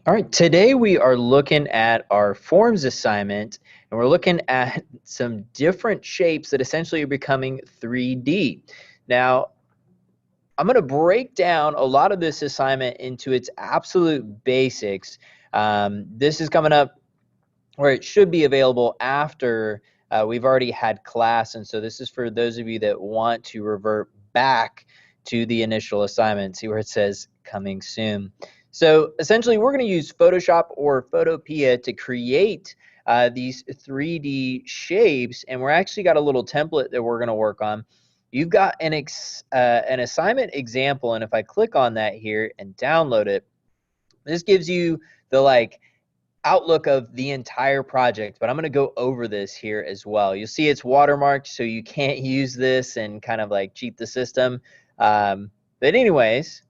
All right, today we are looking at our forms assignment, and we're looking at some different shapes that essentially are becoming 3D. Now, I'm going to break down a lot of this assignment into its absolute basics. This is coming up where it should be available after we've already had class, and so this is for those of you that want to revert back to the initial assignment. See where it says coming soon. So essentially, we're going to use Photoshop or Photopea to create these 3D shapes, and we're actually got a little template that we're going to work on. You've got an assignment example, and if I click on that here and download it, this gives you the outlook of the entire project, but I'm going to go over this here as well. You'll see it's watermarked, so you can't use this and kind of cheat the system. But anyways,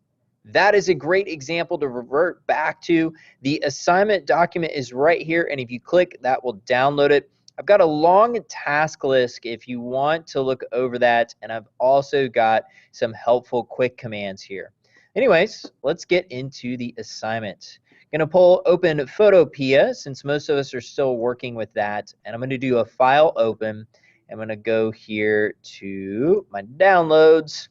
that is a great example to revert back to. The assignment document is right here, and if you click, that will download it. I've got a long task list if you want to look over that, and I've also got some helpful quick commands here. Anyways, let's get into the assignment. Going to open Photopea since most of us are still working with that, and I'm going to do a file open. I'm going to go here to my downloads,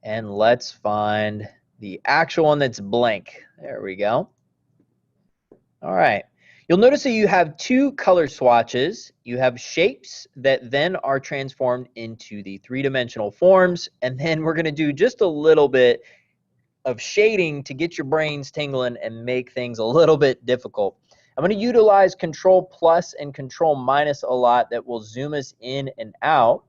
and let's find the actual one that's blank. There we go. All right. You'll notice that you have two color swatches. You have shapes that then are transformed into the three-dimensional forms, and then we're going to do just a little bit of shading to get your brains tingling and make things a little bit difficult. I'm going to utilize Control Plus and Control Minus a lot. That will zoom us in and out.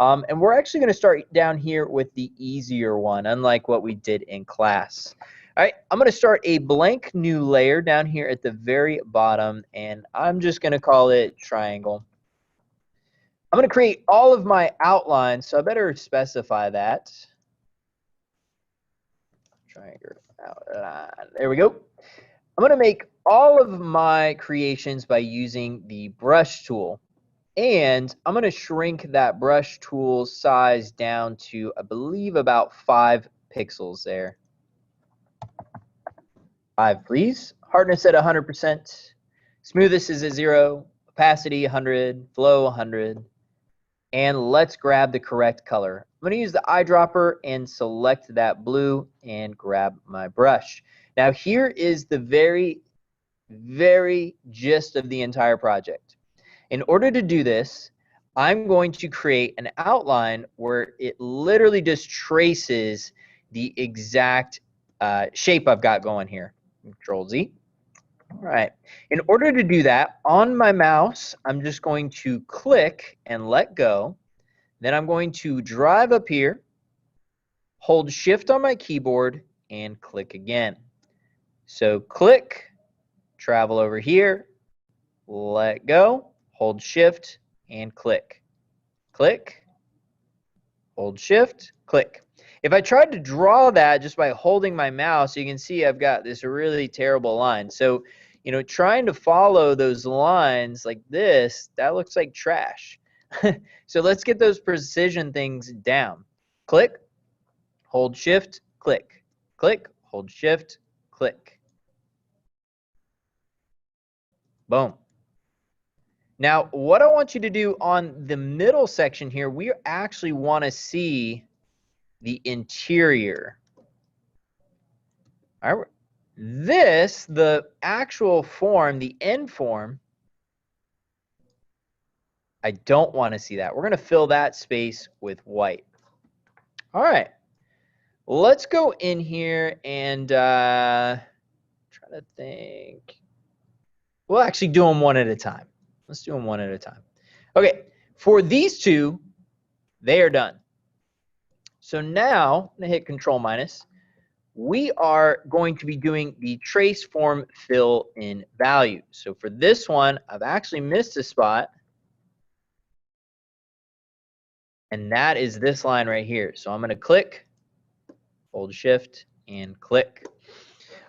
And we're actually going to start down here with the easier one, unlike what we did in class. All right, I'm going to start a blank new layer down here at the very bottom, and I'm just going to call it triangle. I'm going to create all of my outlines, so I better specify that. Triangle outline. There we go. I'm going to make all of my creations by using the brush tool. And I'm going to shrink that brush tool size down to, I believe, about 5 pixels there. 5, please. Hardness at 100%. Smoothness is at 0. Opacity 100. Flow 100. And let's grab the correct color. I'm going to use the eyedropper and select that blue and grab my brush. Now here is the very gist of the entire project. In order to do this, I'm going to create an outline where it literally just traces the exact shape I've got going here. Control Z. All right. In order to do that, on my mouse, I'm just going to click and let go. Then I'm going to drive up here, hold Shift on my keyboard, and click again. So click, travel over here, let go, hold Shift, and click. Click, hold Shift, click. If I tried to draw that just by holding my mouse, you can see I've got this really terrible line. So, trying to follow those lines like this, that looks like trash. So let's get those precision things down. Click, hold Shift, click. Click, hold Shift, click. Boom. Now, what I want you to do on the middle section here, we actually want to see the interior. All right. This, the actual form, the end form, I don't want to see that. We're going to fill that space with white. All right. Let's go in here and try to think. We'll actually do them one at a time. Let's do them one at a time. Okay, for these two, they are done. So now, I'm going to hit Control Minus. We are going to be doing the trace form fill in value. So for this one, I've actually missed a spot. And that is this line right here. So I'm going to click, hold Shift, and click.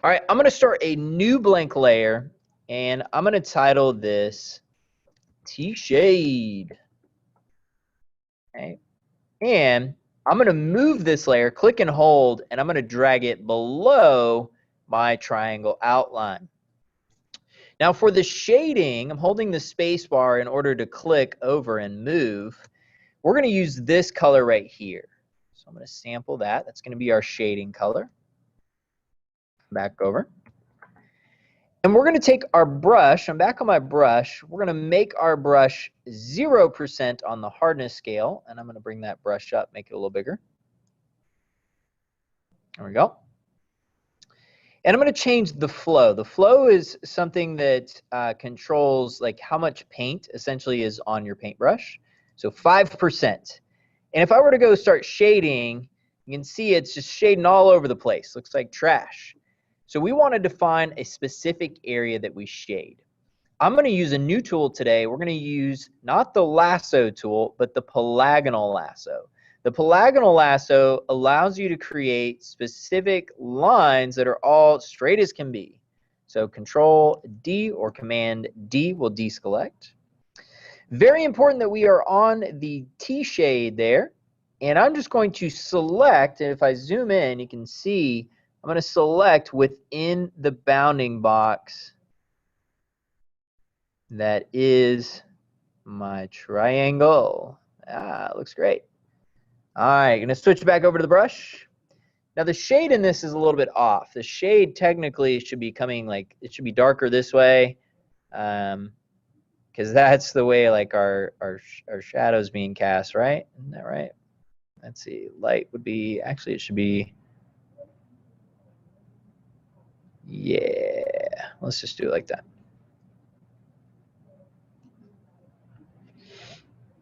All right, I'm going to start a new blank layer, and I'm going to title this T-Shade. Okay, and I'm going to move this layer, click and hold, and I'm going to drag it below my triangle outline. Now for the shading, I'm holding the space bar in order to click over and move. We're going to use this color right here. So I'm going to sample that. That's going to be our shading color. Back over. And we're going to take our brush. I'm back on my brush. We're going to make our brush 0% on the hardness scale. And I'm going to bring that brush up, make it a little bigger. There we go. And I'm going to change the flow. The flow is something that controls like how much paint essentially is on your paintbrush. So 5%. And if I were to go start shading, you can see it's just shading all over the place. Looks like trash. So we want to define a specific area that we shade. I'm going to use a new tool today. We're going to use not the lasso tool, but the polygonal lasso. The polygonal lasso allows you to create specific lines that are all straight as can be. So Control D or Command D will deselect. Very important that we are on the T shade there. And I'm just going to select, and if I zoom in, you can see I'm going to select within the bounding box that is my triangle. Ah, looks great. All right, going to switch back over to the brush. Now the shade in this is a little bit off. The shade technically should be coming like, it should be darker this way, because that's the way like our shadow's being cast, right? Isn't that right? Let's see, light would be, actually it should be, yeah, let's just do it like that.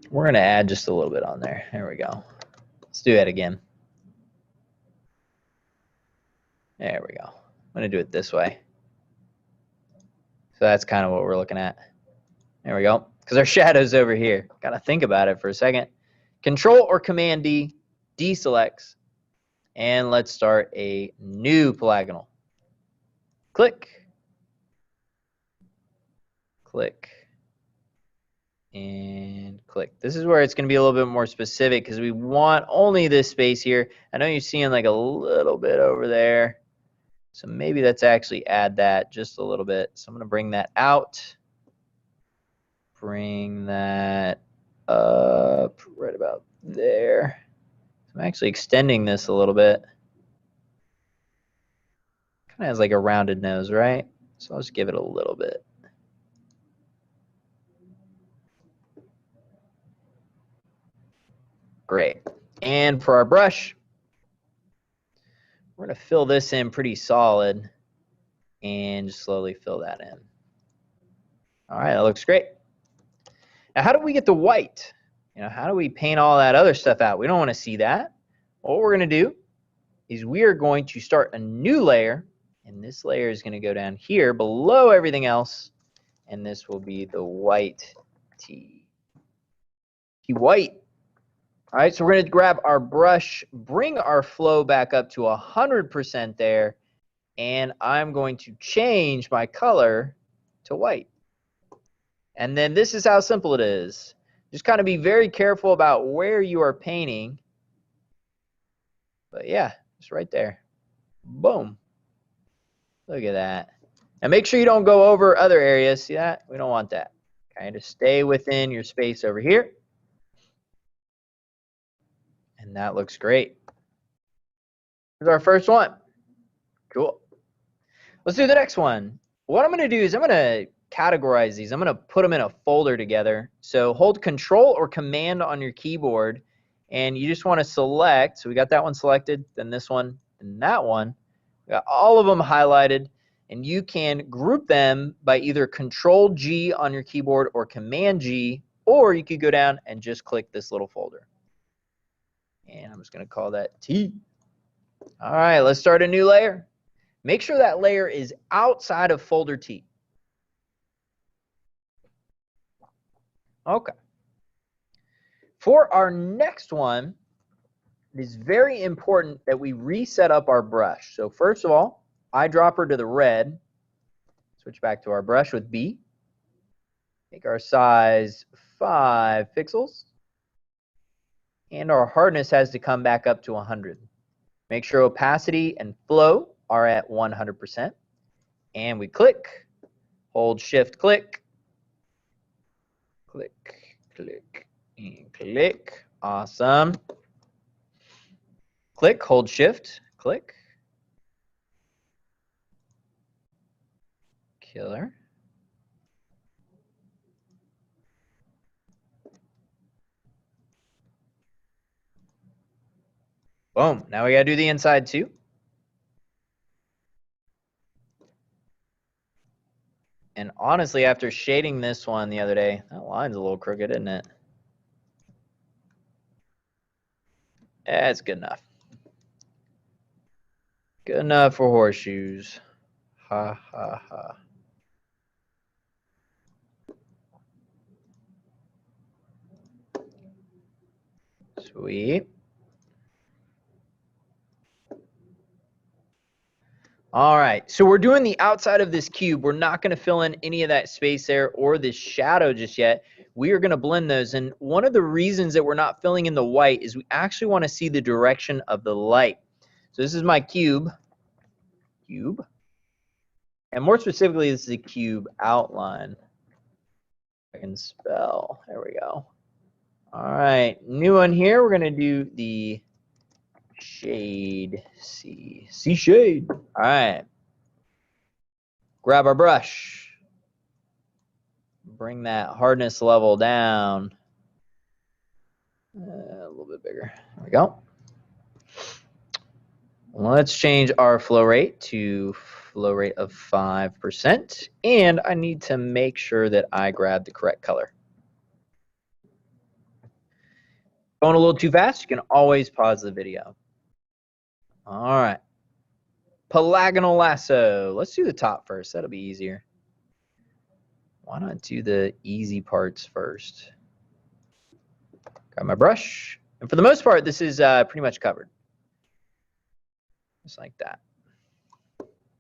We're going to add just a little bit on there. There we go. Let's do that again. There we go. I'm going to do it this way. So that's kind of what we're looking at. There we go. Because our shadow's over here. Got to think about it for a second. Control or Command D, deselects. And let's start a new polygonal. Click. Click. And click. This is where it's going to be a little bit more specific because we want only this space here. I know you're seeing like a little bit over there. So maybe let's actually add that just a little bit. So I'm going to bring that out. Bring that up right about there. I'm actually extending this a little bit. Kind of has like a rounded nose, right? So I'll just give it a little bit. Great. And for our brush, we're going to fill this in pretty solid and just slowly fill that in. All right, that looks great. Now, how do we get the white? You know, how do we paint all that other stuff out? We don't want to see that. What we're going to do is we are going to start a new layer, and this layer is going to go down here below everything else, and this will be the white T. White. All right, so we're going to grab our brush, bring our flow back up to 100% there, and I'm going to change my color to white. And then this is how simple it is. Just kind of be very careful about where you are painting. But yeah, just right there. Boom. Look at that. And make sure you don't go over other areas. See that? We don't want that. Okay, just stay within your space over here. And that looks great. Here's our first one. Cool. Let's do the next one. What I'm going to do is I'm going to categorize these. I'm going to put them in a folder together. So hold Control or Command on your keyboard, and you just want to select. So we got that one selected, then this one, and that one. We got all of them highlighted, and you can group them by either Control G on your keyboard or Command G, or you could go down and just click this little folder. And I'm just going to call that T. All right, let's start a new layer. Make sure that layer is outside of folder T. Okay. For our next one, it is very important that we reset up our brush. So first of all, eyedropper to the red. Switch back to our brush with B. Make our size 5 pixels. And our hardness has to come back up to 100. Make sure opacity and flow are at 100%. And we click, hold shift, click, click, click, and click. Awesome. Click, hold shift, click. Killer. Boom. Now we got to do the inside too. And honestly, after shading this one the other day, that line's a little crooked, isn't it? That's good enough. Good enough for horseshoes. Ha, ha, ha. Sweet. All right, so we're doing the outside of this cube. We're not going to fill in any of that space there or this shadow just yet. We are going to blend those. And one of the reasons that we're not filling in the white is we actually want to see the direction of the light. So this is my cube. And more specifically, this is a cube outline. I can spell. There we go. All right, new one here. We're going to do the shade. See shade. All right. Grab our brush. Bring that hardness level down. A little bit bigger. There we go. Let's change our flow rate to flow rate of 5%. And I need to make sure that I grab the correct color. Going a little too fast, you can always pause the video. All right. Polygonal lasso. Let's do the top first. That'll be easier. Why not do the easy parts first? Got my brush. And for the most part, this is pretty much covered. Just like that.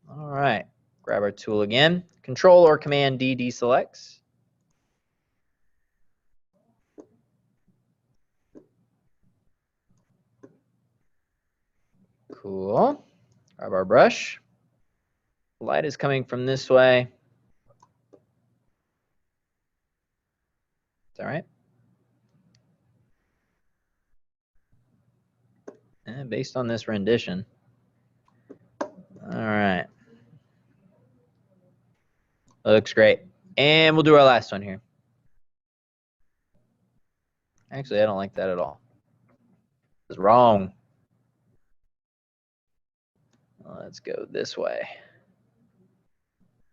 All right. Grab our tool again. Control or Command D deselects. Cool. Grab our brush. Light is coming from this way. Is that right? And based on this rendition. All right. Looks great. And we'll do our last one here. Actually, I don't like that at all. It's wrong. Let's go this way.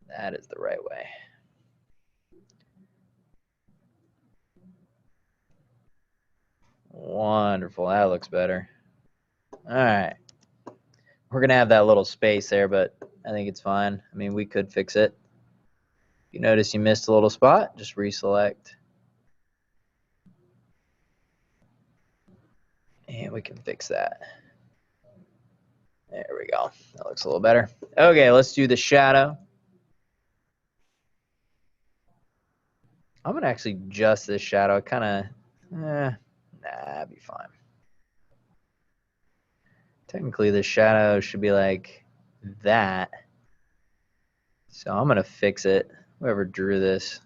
That is the right way. Wonderful. That looks better. All right. We're going to have that little space there, but I think it's fine. I mean, we could fix it. If you notice you missed a little spot, just reselect. And we can fix that. There we go. That looks a little better. Okay, let's do the shadow. I'm going to actually adjust this shadow. Kind of, nah, it'd be fine. Technically, the shadow should be like that. So I'm going to fix it. Whoever drew this.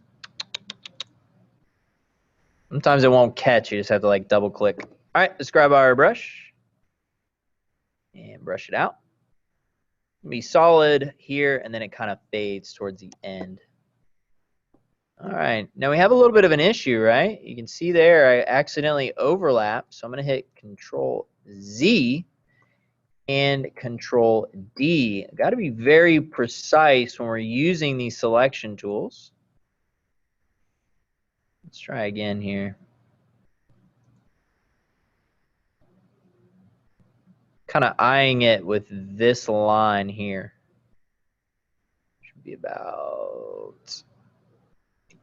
Sometimes it won't catch. You just have to like double click. All right, let's grab our brush and brush it out. It'll be solid here, and then it kind of fades towards the end. All right, now we have a little bit of an issue, right? You can see there I accidentally overlapped, so I'm going to hit Control Z and Control D. Got to be very precise when we're using these selection tools. Let's try again here. Kind of eyeing it with this line here. Should be about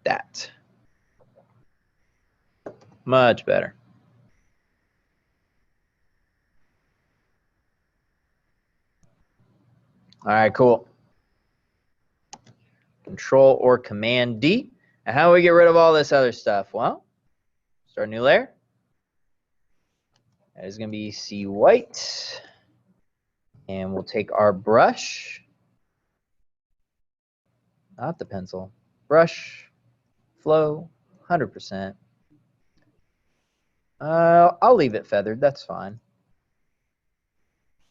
that. Much better. All right, cool. Control or Command D. And how do we get rid of all this other stuff? Well, start a new layer. That is going to be C white. And we'll take our brush, not the pencil, brush, flow, 100%. I'll leave it feathered, that's fine.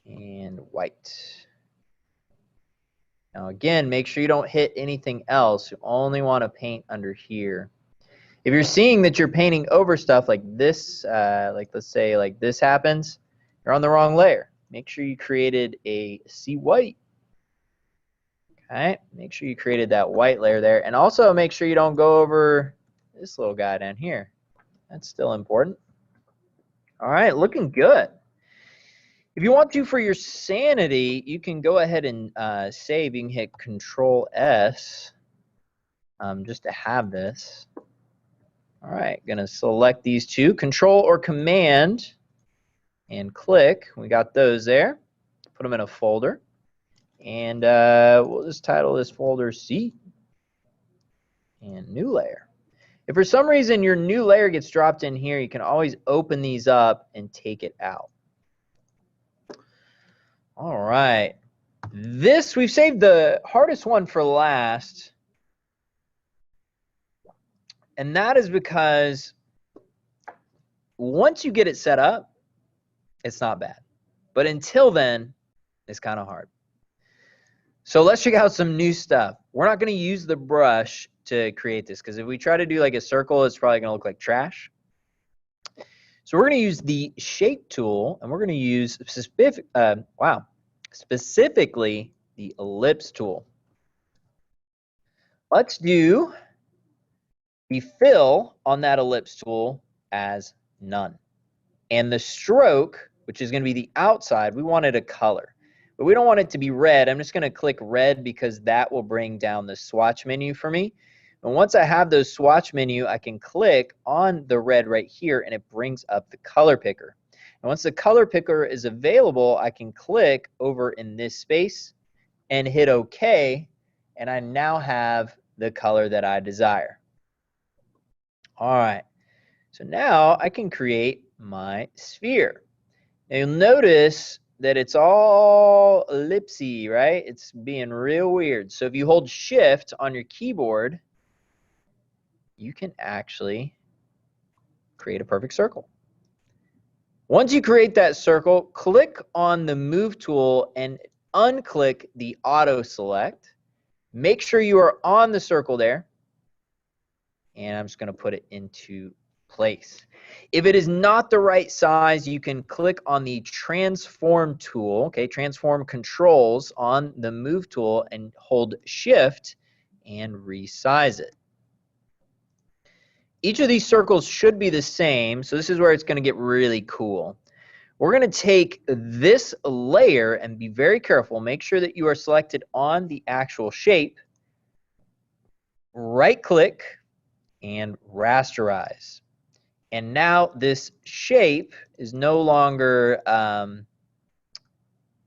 And white. Now again, make sure you don't hit anything else. You only want to paint under here. If you're seeing that you're painting over stuff like this, like let's say like this happens, you're on the wrong layer. Make sure you created a C white. Okay, make sure you created that white layer there. And also make sure you don't go over this little guy down here. That's still important. All right, looking good. If you want to, for your sanity, you can go ahead and save. You can hit Control S just to have this. All right, gonna select these two, Control or Command, and click. We got those there. Put them in a folder. And we'll just title this folder C. And new layer. If for some reason your new layer gets dropped in here, you can always open these up and take it out. All right. This, we've saved the hardest one for last. And that is because once you get it set up, it's not bad. But until then, it's kind of hard. So let's check out some new stuff. We're not going to use the brush to create this because if we try to do like a circle, it's probably going to look like trash. So we're going to use the shape tool, and we're going to use specifically the ellipse tool. Let's do the fill on that ellipse tool as none. And the stroke, which is going to be the outside, we wanted a color. But we don't want it to be red. I'm just going to click red because that will bring down the swatch menu for me. And once I have those swatch menu, I can click on the red right here and it brings up the color picker. And once the color picker is available, I can click over in this space and hit OK. And I now have the color that I desire. All right. So now I can create my sphere. Now you'll notice that it's all ellipsy, right? It's being real weird. So if you hold Shift on your keyboard, you can actually create a perfect circle. Once you create that circle, click on the Move tool and unclick the Auto Select. Make sure you are on the circle there. And I'm just going to put it into place. If it is not the right size, you can click on the Transform tool, okay, Transform Controls on the Move tool and hold Shift and resize it. Each of these circles should be the same, so this is where it's going to get really cool. We're going to take this layer and be very careful. Make sure that you are selected on the actual shape. Right-click and rasterize. And now this shape is no longer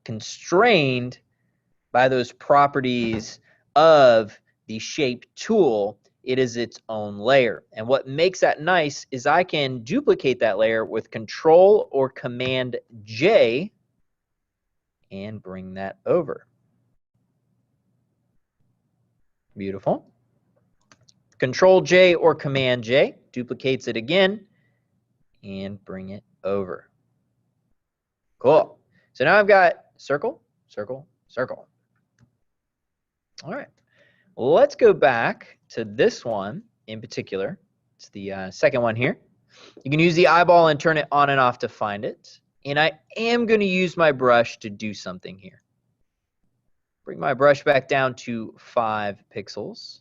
constrained by those properties of the shape tool. It is its own layer. And what makes that nice is I can duplicate that layer with Control or Command J and bring that over. Beautiful. Control J or Command J duplicates it again and bring it over. Cool. So now I've got circle, circle, circle. All right. Let's go back to this one in particular. It's the second one here. You can use the eyeball and turn it on and off to find it. And I am going to use my brush to do something here. Bring my brush back down to 5 pixels.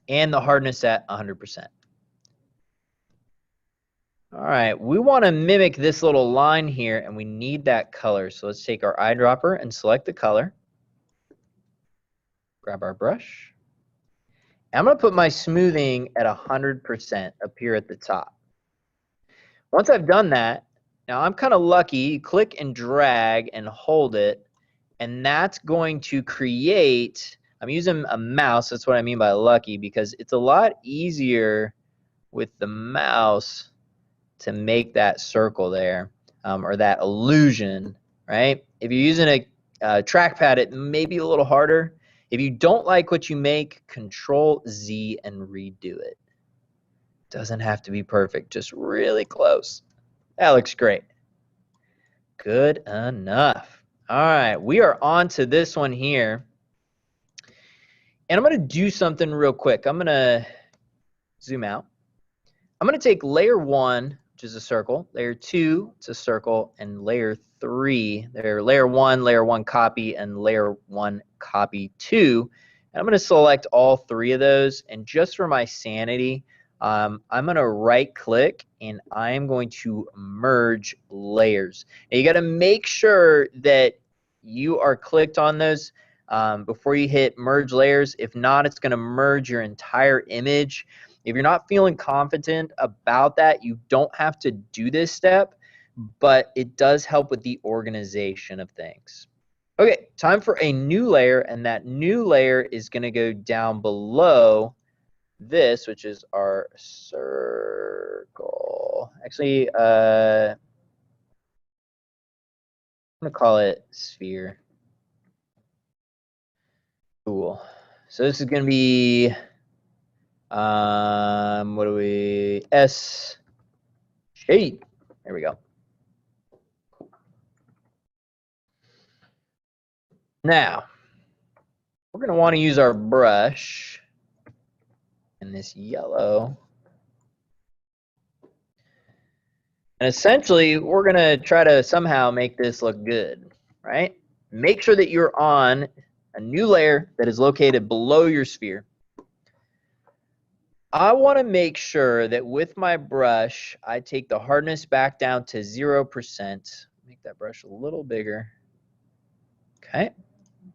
And the hardness at 100%. All right, we want to mimic this little line here, and we need that color. So let's take our eyedropper and select the color. Grab our brush. I'm going to put my smoothing at 100% up here at the top. Once I've done that, now I'm kind of lucky. You click and drag and hold it, and that's going to create, I'm using a mouse. That's what I mean by lucky, because it's a lot easier with the mouse to make that circle there, or that illusion right? If you're using a trackpad, it may be a little harder. If you don't like what you make, Control Z and redo it. Doesn't have to be perfect, just really close. That looks great. Good enough. All right, we are on to this one here. And I'm going to do something real quick. I'm going to zoom out. I'm going to take layer 1, which is a circle, layer 2, it's a circle, and layer 3, they're layer 1 copy, and layer 1 copy 2. And I'm going to select all 3 of those. And just for my sanity, I'm going to right click and I'm going to merge layers. Now you got to make sure that you are clicked on those before you hit merge layers. If not, it's going to merge your entire image. If you're not feeling confident about that, you don't have to do this step, but it does help with the organization of things. Okay, time for a new layer, and that new layer is going to go down below this, which is our circle. Actually, I'm going to call it sphere. Cool. So this is going to be, what do we, S shape. There we go. Now, we're going to want to use our brush in this yellow. And essentially, we're going to try to somehow make this look good, right? Make sure that you're on a new layer that is located below your sphere. I want to make sure that with my brush, I take the hardness back down to 0%. Make that brush a little bigger. Okay.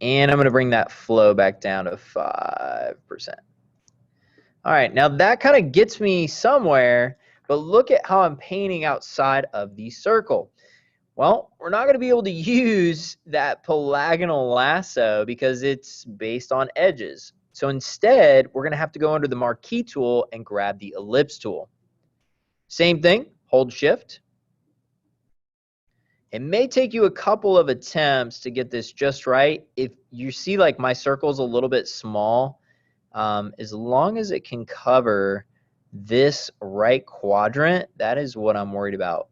And I'm going to bring that flow back down to 5%. All right, now that kind of gets me somewhere, but look at how I'm painting outside of the circle. Well, we're not going to be able to use that polygonal lasso because it's based on edges. So instead, we're going to have to go under the marquee tool and grab the ellipse tool. Same thing, hold shift. It may take you a couple of attempts to get this just right. If you see like my circle's a little bit small, as long as it can cover this right quadrant, that is what I'm worried about.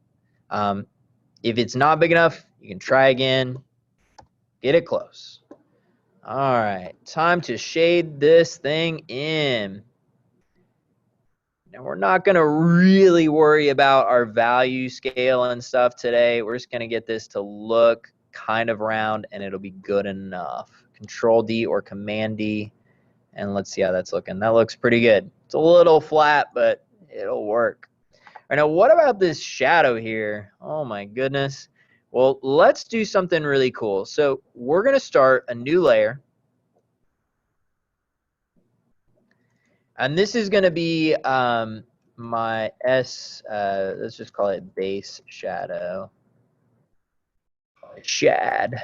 If it's not big enough, you can try again, get it close. All right, time to shade this thing in. Now we're not going to really worry about our value scale and stuff today. We're just going to get this to look kind of round and it'll be good enough. Control D or Command D. And let's see how that's looking. That looks pretty good. It's a little flat, but it'll work. All right, now what about this shadow here? Oh my goodness. Well, let's do something really cool. So we're going to start a new layer. And this is going to be my let's just call it base shadow. Shad.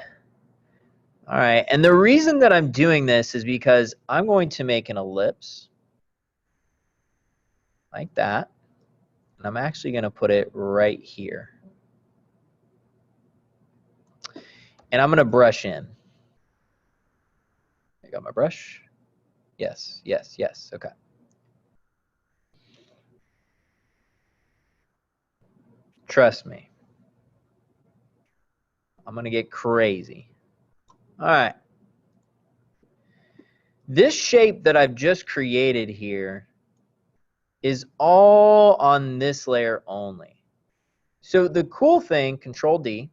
All right, and the reason that I'm doing this is because I'm going to make an ellipse like that. And I'm actually going to put it right here. And I'm going to brush in. I got my brush. Yes, yes, yes. Okay. Trust me. I'm going to get crazy. All right. This shape that I've just created here is all on this layer only. So the cool thing, Control D,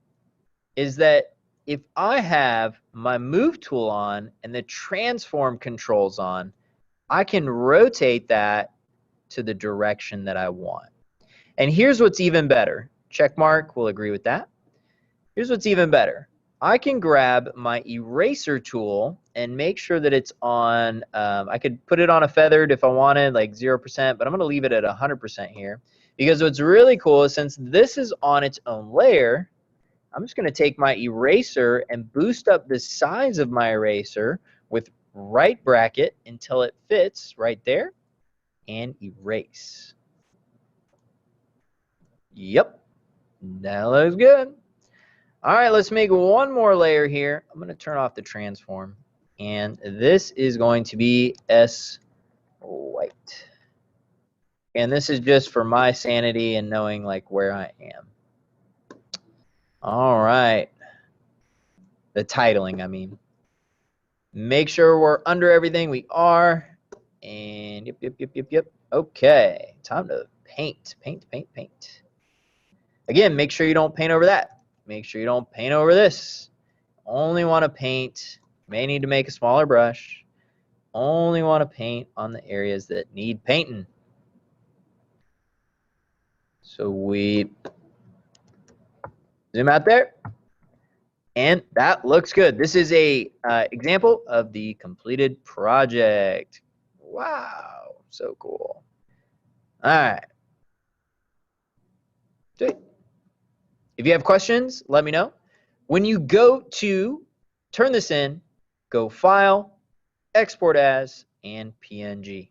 is that if I have my move tool on and the transform controls on, I can rotate that to the direction that I want. And here's what's even better. Check mark, we'll agree with that. Here's what's even better. I can grab my eraser tool and make sure that it's on, I could put it on a feathered if I wanted, like 0%, but I'm going to leave it at 100% here. Because what's really cool is since this is on its own layer, I'm just going to take my eraser and boost up the size of my eraser with right bracket until it fits right there and erase. Yep, that looks good. All right, let's make one more layer here. I'm going to turn off the transform. And this is going to be S white. And this is just for my sanity and knowing like where I am. All right. The titling, I mean. Make sure we're under everything. We are. And yep. Okay. Time to paint. Paint. Again, make sure you don't paint over that. Make sure you don't paint over this. Only want to paint. May need to make a smaller brush. Only want to paint on the areas that need painting. So we zoom out there. And that looks good. This is a example of the completed project. Wow, so cool. All right. Sweet. If you have questions, let me know. When you go to turn this in, go File, Export As, and PNG.